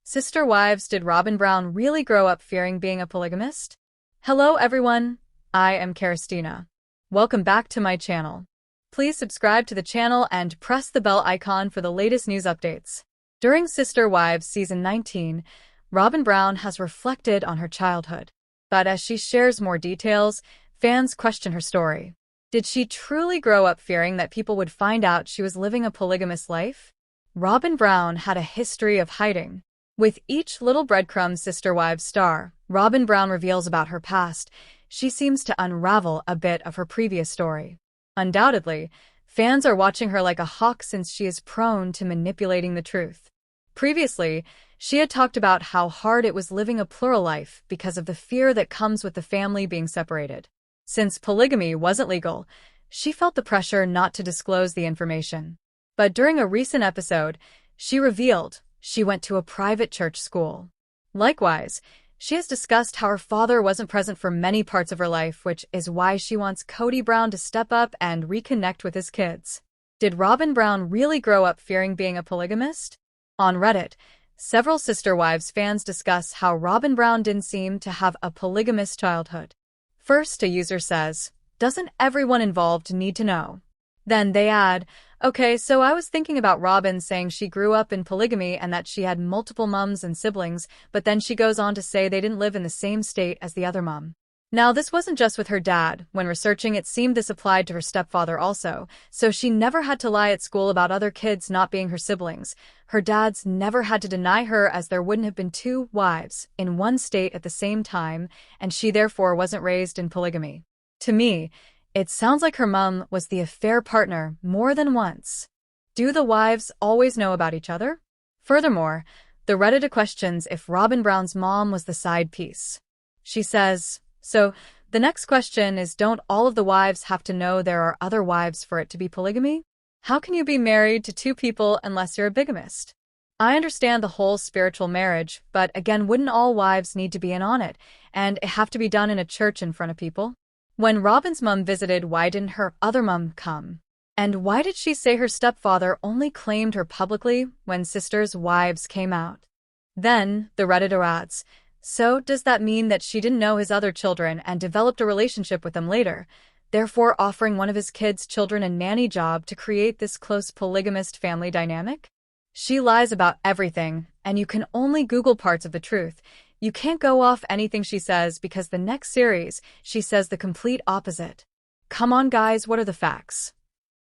Sister wives, did Robyn Brown really grow up fearing being a polygamist? Hello everyone, I am Christina. Welcome back to my channel. Please subscribe to the channel and press the bell icon for the latest news updates. During Sister Wives Season 19, Robyn Brown has reflected on her childhood. But as she shares more details, fans question her story. Did she truly grow up fearing that people would find out she was living a polygamous life? Robyn Brown had a history of hiding. With each little breadcrumb Sister Wives star, Robyn Brown reveals about her past. She seems to unravel a bit of her previous story. Undoubtedly, fans are watching her like a hawk since she is prone to manipulating the truth. Previously, she had talked about how hard it was living a plural life because of the fear that comes with the family being separated. Since polygamy wasn't legal, she felt the pressure not to disclose the information. But during a recent episode, she revealed she went to a private church school. Likewise, she has discussed how her father wasn't present for many parts of her life, which is why she wants Kody Brown to step up and reconnect with his kids. Did Robyn Brown really grow up fearing being a polygamist? On Reddit, several Sister Wives fans discuss how Robyn Brown didn't seem to have a polygamous childhood. First, a user says, "Doesn't everyone involved need to know?" Then they add, "Okay, so I was thinking about Robyn saying she grew up in polygamy and that she had multiple mums and siblings, but then she goes on to say they didn't live in the same state as the other mum." Now, this wasn't just with her dad. When researching, it seemed this applied to her stepfather also, so she never had to lie at school about other kids not being her siblings. Her dads never had to deny her, as there wouldn't have been two wives in one state at the same time, and she therefore wasn't raised in polygamy. To me, it sounds like her mum was the affair partner more than once. Do the wives always know about each other? Furthermore, the Reddit questions if Robyn Brown's mom was the side piece. She says, "So, the next question is, don't all of the wives have to know there are other wives for it to be polygamy? How can you be married to two people unless you're a bigamist? I understand the whole spiritual marriage, but again, wouldn't all wives need to be in on it, and it have to be done in a church in front of people?" When Robyn's mum visited, why didn't her other mum come? And why did she say her stepfather only claimed her publicly when Sister's Wives came out? Then, the Redditor adds, "So does that mean that she didn't know his other children and developed a relationship with them later, therefore offering one of his kids' children a nanny job to create this close polygamist family dynamic?" She lies about everything, and you can only Google parts of the truth. You can't go off anything she says, because the next series, she says the complete opposite. Come on guys, what are the facts?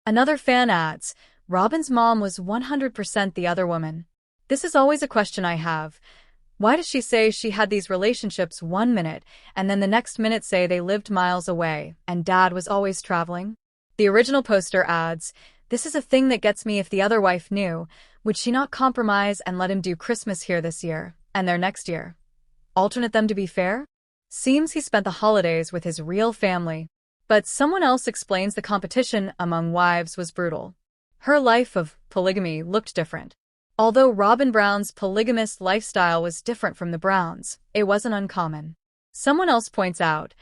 Another fan adds, "Robyn's mom was 100% the other woman. This is always a question I have. Why does she say she had these relationships one minute and then the next minute say they lived miles away and dad was always traveling?" The original poster adds, "This is a thing that gets me. If the other wife knew, would she not compromise and let him do Christmas here this year and there next year? Alternate them to be fair? Seems he spent the holidays with his real family." But someone else explains the competition among wives was brutal. Her life of polygamy looked different. Although Robyn Brown's polygamous lifestyle was different from the Browns, it wasn't uncommon. Someone else points out,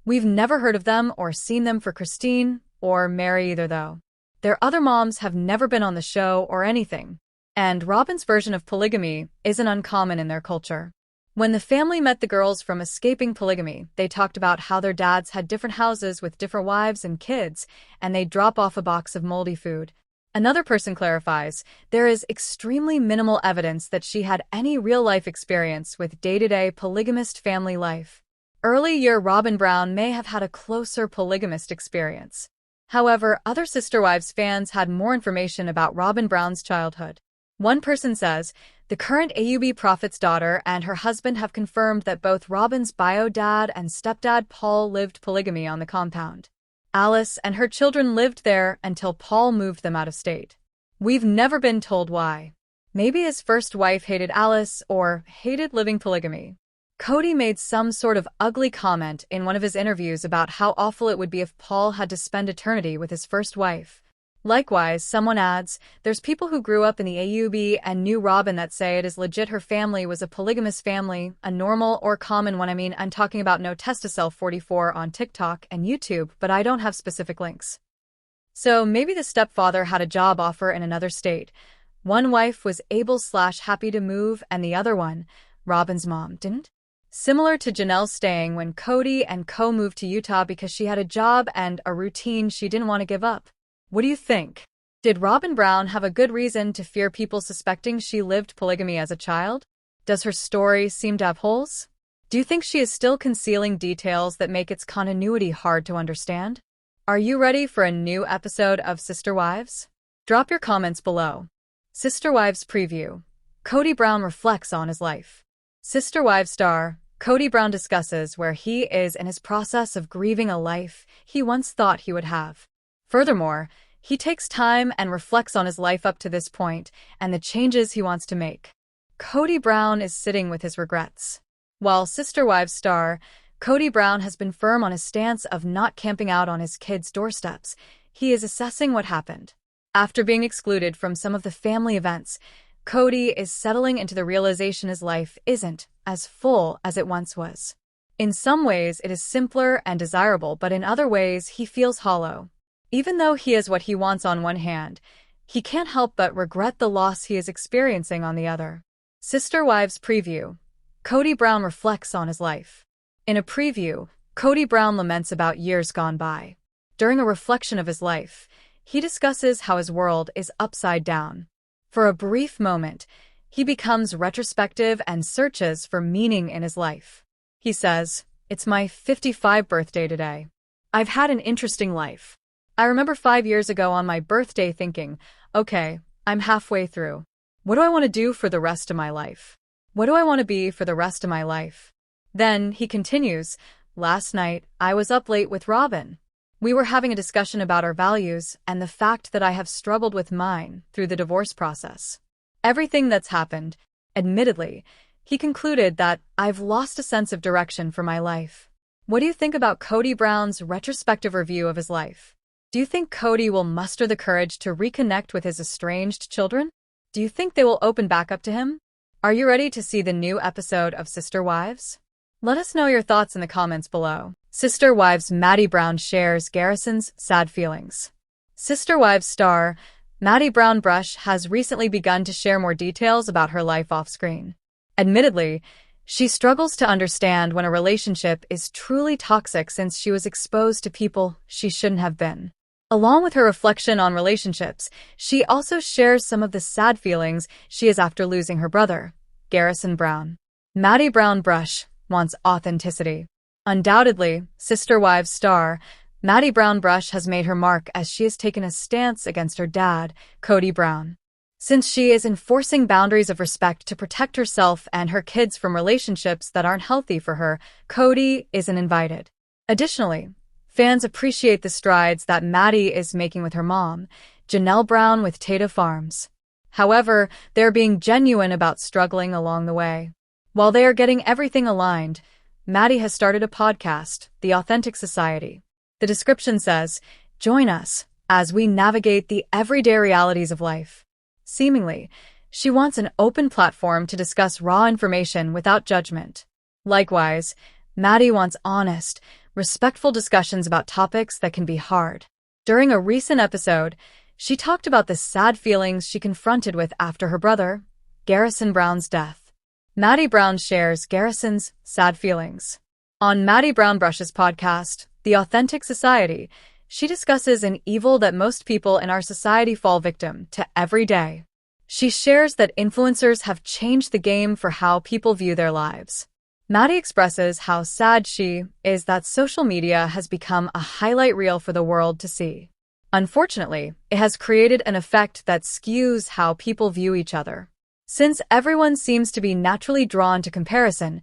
"We've never heard of them or seen them for Christine or Mary either though. Their other moms have never been on the show or anything." And Robyn's version of polygamy isn't uncommon in their culture. When the family met the girls from escaping polygamy, they talked about how their dads had different houses with different wives and kids, and they'd drop off a box of moldy food. Another person clarifies, there is extremely minimal evidence that she had any real-life experience with day-to-day polygamist family life. Early year Robyn Brown may have had a closer polygamist experience. However, other Sister Wives fans had more information about Robyn Brown's childhood. One person says, "The current AUB prophet's daughter and her husband have confirmed that both Robyn's bio dad and stepdad Paul lived polygamy on the compound. Alice and her children lived there until Paul moved them out of state. We've never been told why. Maybe his first wife hated Alice or hated living polygamy." Kody made some sort of ugly comment in one of his interviews about how awful it would be if Paul had to spend eternity with his first wife. Likewise, someone adds, "There's people who grew up in the AUB and knew Robyn that say it is legit her family was a polygamous family, a normal or common one. I mean, I'm talking about No Testicel 44 on TikTok and YouTube, but I don't have specific links." So maybe the stepfather had a job offer in another state. One wife was able/happy to move and the other one, Robyn's mom, didn't. Similar to Janelle's staying when Kody and Co moved to Utah because she had a job and a routine she didn't want to give up. What do you think? Did Robyn Brown have a good reason to fear people suspecting she lived polygamy as a child? Does her story seem to have holes? Do you think she is still concealing details that make its continuity hard to understand? Are you ready for a new episode of Sister Wives? Drop your comments below. Sister Wives preview. Kody Brown reflects on his life. Sister Wives star Kody Brown discusses where he is in his process of grieving a life he once thought he would have. Furthermore, he takes time and reflects on his life up to this point and the changes he wants to make. Kody Brown is sitting with his regrets. While Sister Wives star Kody Brown has been firm on his stance of not camping out on his kids' doorsteps, he is assessing what happened. After being excluded from some of the family events, Kody is settling into the realization his life isn't as full as it once was. In some ways, it is simpler and desirable, but in other ways, he feels hollow. Even though he is what he wants on one hand, he can't help but regret the loss he is experiencing on the other. Sister Wives preview. Kody Brown reflects on his life. In a preview, Kody Brown laments about years gone by. During a reflection of his life, he discusses how his world is upside down. For a brief moment, he becomes retrospective and searches for meaning in his life. He says, "It's my 55th birthday today. I've had an interesting life. I remember 5 years ago on my birthday thinking, okay, I'm halfway through. What do I want to do for the rest of my life? What do I want to be for the rest of my life?" Then he continues, "Last night, I was up late with Robyn. We were having a discussion about our values and the fact that I have struggled with mine through the divorce process. Everything that's happened, admittedly, he concluded that I've lost a sense of direction for my life." What do you think about Kody Brown's retrospective review of his life? Do you think Kody will muster the courage to reconnect with his estranged children? Do you think they will open back up to him? Are you ready to see the new episode of Sister Wives? Let us know your thoughts in the comments below. Sister Wives Maddie Brown shares Garrison's sad feelings. Sister Wives star Maddie Brown Brush has recently begun to share more details about her life off-screen. Admittedly, she struggles to understand when a relationship is truly toxic since she was exposed to people she shouldn't have been. Along with her reflection on relationships, she also shares some of the sad feelings she has after losing her brother, Garrison Brown. Maddie Brown Brush wants authenticity. Undoubtedly, Sister Wives star Maddie Brown Brush has made her mark as she has taken a stance against her dad, Kody Brown. Since she is enforcing boundaries of respect to protect herself and her kids from relationships that aren't healthy for her, Kody isn't invited. Additionally, fans appreciate the strides that Maddie is making with her mom, Janelle Brown with Tata Farms. However, they're being genuine about struggling along the way. While they are getting everything aligned, Maddie has started a podcast, The Authentic Society. The description says, "Join us as we navigate the everyday realities of life." Seemingly, she wants an open platform to discuss raw information without judgment. Likewise, Maddie wants honest, respectful discussions about topics that can be hard. During a recent episode, she talked about the sad feelings she confronted with after her brother, Garrison Brown's death. Maddie Brown shares Garrison's sad feelings. On Maddie Brown Brush's podcast, The Authentic Society, she discusses an evil that most people in our society fall victim to every day. She shares that influencers have changed the game for how people view their lives. Maddie expresses how sad she is that social media has become a highlight reel for the world to see. Unfortunately, it has created an effect that skews how people view each other. Since everyone seems to be naturally drawn to comparison,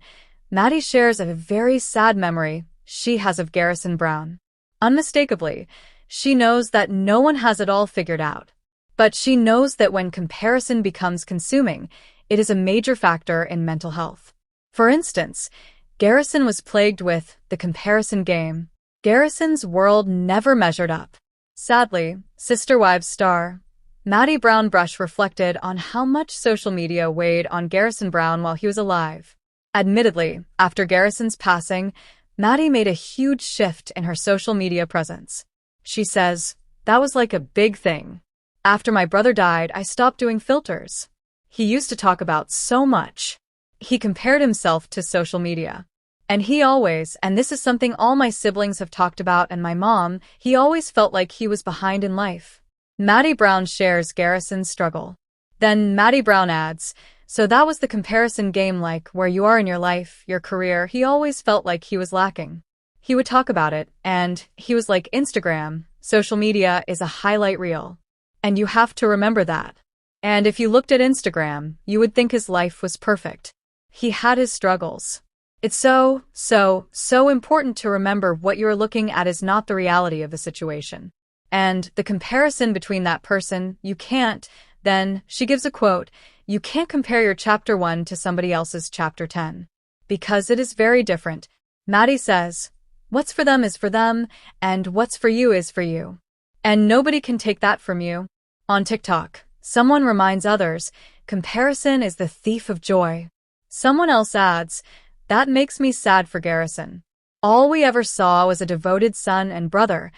Maddie shares a very sad memory she has of Garrison Brown. Unmistakably, she knows that no one has it all figured out. But she knows that when comparison becomes consuming, it is a major factor in mental health. For instance, Garrison was plagued with the comparison game. Garrison's world never measured up. Sadly, Sister Wives star Maddie Brown Brush reflected on how much social media weighed on Garrison Brown while he was alive. Admittedly, after Garrison's passing, Maddie made a huge shift in her social media presence. She says, "That was like a big thing. After my brother died, I stopped doing filters. He used to talk about so much. He compared himself to social media. And he always, and this is something all my siblings have talked about and my mom, he always felt like he was behind in life. Maddie Brown shares Garrison's struggle. Then Maddie Brown adds, so that was the comparison game, like where you are in your life, your career. He always felt like he was lacking. He would talk about it, and he was like, Instagram, social media is a highlight reel. And you have to remember that. And if you looked at Instagram, you would think his life was perfect. He had his struggles. It's so important to remember what you're looking at is not the reality of the situation. And the comparison between that person, you can't, then, she gives a quote, you can't compare your chapter 1 to somebody else's chapter 10. Because it is very different. Maddie says, what's for them is for them, and what's for you is for you. And nobody can take that from you. On TikTok, someone reminds others, comparison is the thief of joy. Someone else adds, that makes me sad for Garrison. All we ever saw was a devoted son and brother,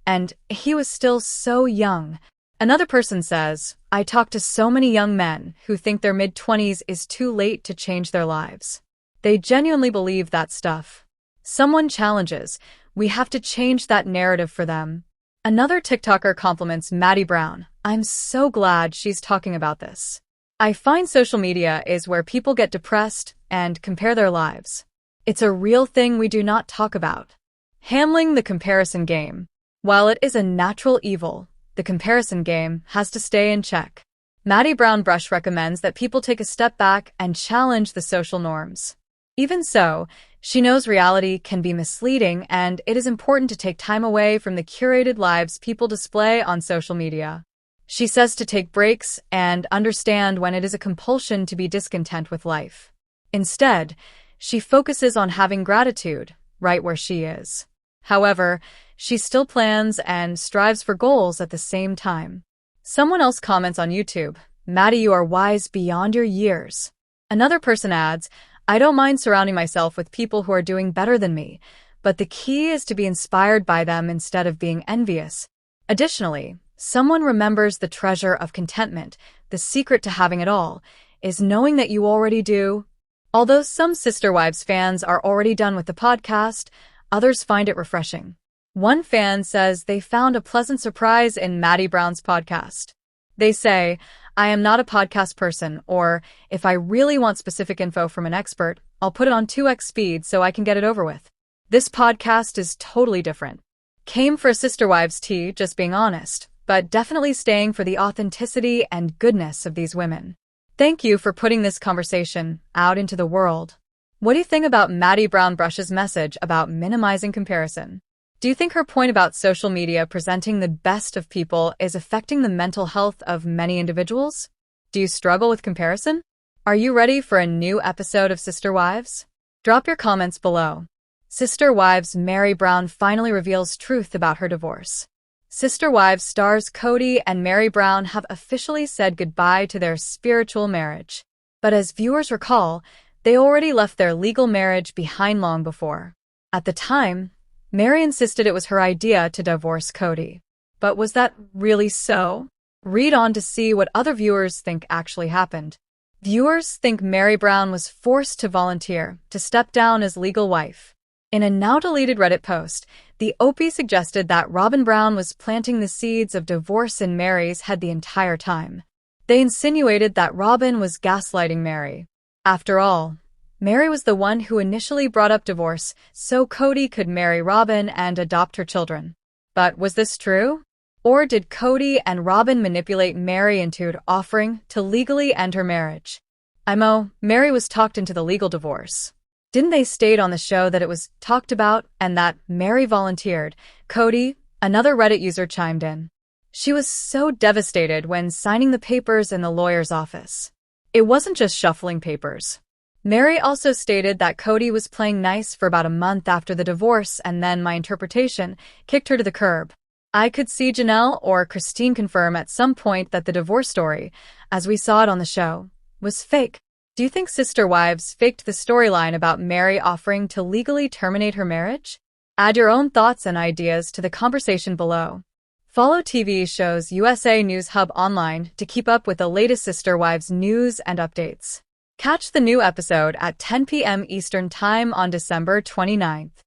and he was still so young. Another person says, I talk to so many young men who think their mid-20s is too late to change their lives. They genuinely believe that stuff. Someone challenges, we have to change that narrative for them. Another TikToker compliments Maddie Brown. I'm so glad she's talking about this. I find social media is where people get depressed and compare their lives. It's a real thing we do not talk about. Handling the comparison game. While it is a natural evil, the comparison game has to stay in check. Maddie Brown Brush recommends that people take a step back and challenge the social norms. Even so, she knows reality can be misleading and it is important to take time away from the curated lives people display on social media. She says to take breaks and understand when it is a compulsion to be discontent with life. Instead, she focuses on having gratitude right where she is. However, she still plans and strives for goals at the same time. Someone else comments on YouTube, Maddie, you are wise beyond your years. Another person adds, I don't mind surrounding myself with people who are doing better than me, but the key is to be inspired by them instead of being envious. Additionally, someone remembers the treasure of contentment. The secret to having it all is knowing that you already do. Although some Sister Wives fans are already done with the podcast, others find it refreshing. One fan says they found a pleasant surprise in Maddie Brown's podcast. They say, I am not a podcast person, or if I really want specific info from an expert, I'll put it on 2x speed so I can get it over with. This podcast is totally different. Came for a Sister Wives tea, just being honest, but definitely staying for the authenticity and goodness of these women. Thank you for putting this conversation out into the world. What do you think about Maddie Brown Brush's message about minimizing comparison? Do you think her point about social media presenting the best of people is affecting the mental health of many individuals? Do you struggle with comparison? Are you ready for a new episode of Sister Wives? Drop your comments below. Sister Wives Maddie Brown finally reveals truth about her divorce. Sister Wives stars Kody and Maddie Brown have officially said goodbye to their spiritual marriage. But as viewers recall, they already left their legal marriage behind long before. At the time, Maddie insisted it was her idea to divorce Kody. But was that really so? Read on to see what other viewers think actually happened. Viewers think Maddie Brown was forced to volunteer to step down as legal wife. In a now-deleted Reddit post, the OP suggested that Robyn Brown was planting the seeds of divorce in Maddie's head the entire time. They insinuated that Robyn was gaslighting Maddie. After all, Maddie was the one who initially brought up divorce so Kody could marry Robyn and adopt her children. But was this true? Or did Kody and Robyn manipulate Maddie into offering to legally end her marriage? Maddie was talked into the legal divorce. Didn't they state on the show that it was talked about and that Maddie volunteered? Kody, another Reddit user, chimed in. She was so devastated when signing the papers in the lawyer's office. It wasn't just shuffling papers. Maddie also stated that Kody was playing nice for about a month after the divorce and then my interpretation kicked her to the curb. I could see Janelle or Christine confirm at some point that the divorce story, as we saw it on the show, was fake. Do you think Sister Wives faked the storyline about Maddie offering to legally terminate her marriage? Add your own thoughts and ideas to the conversation below. Follow TV shows USA News Hub online to keep up with the latest Sister Wives news and updates. Catch the new episode at 10 p.m. Eastern Time on December 29th.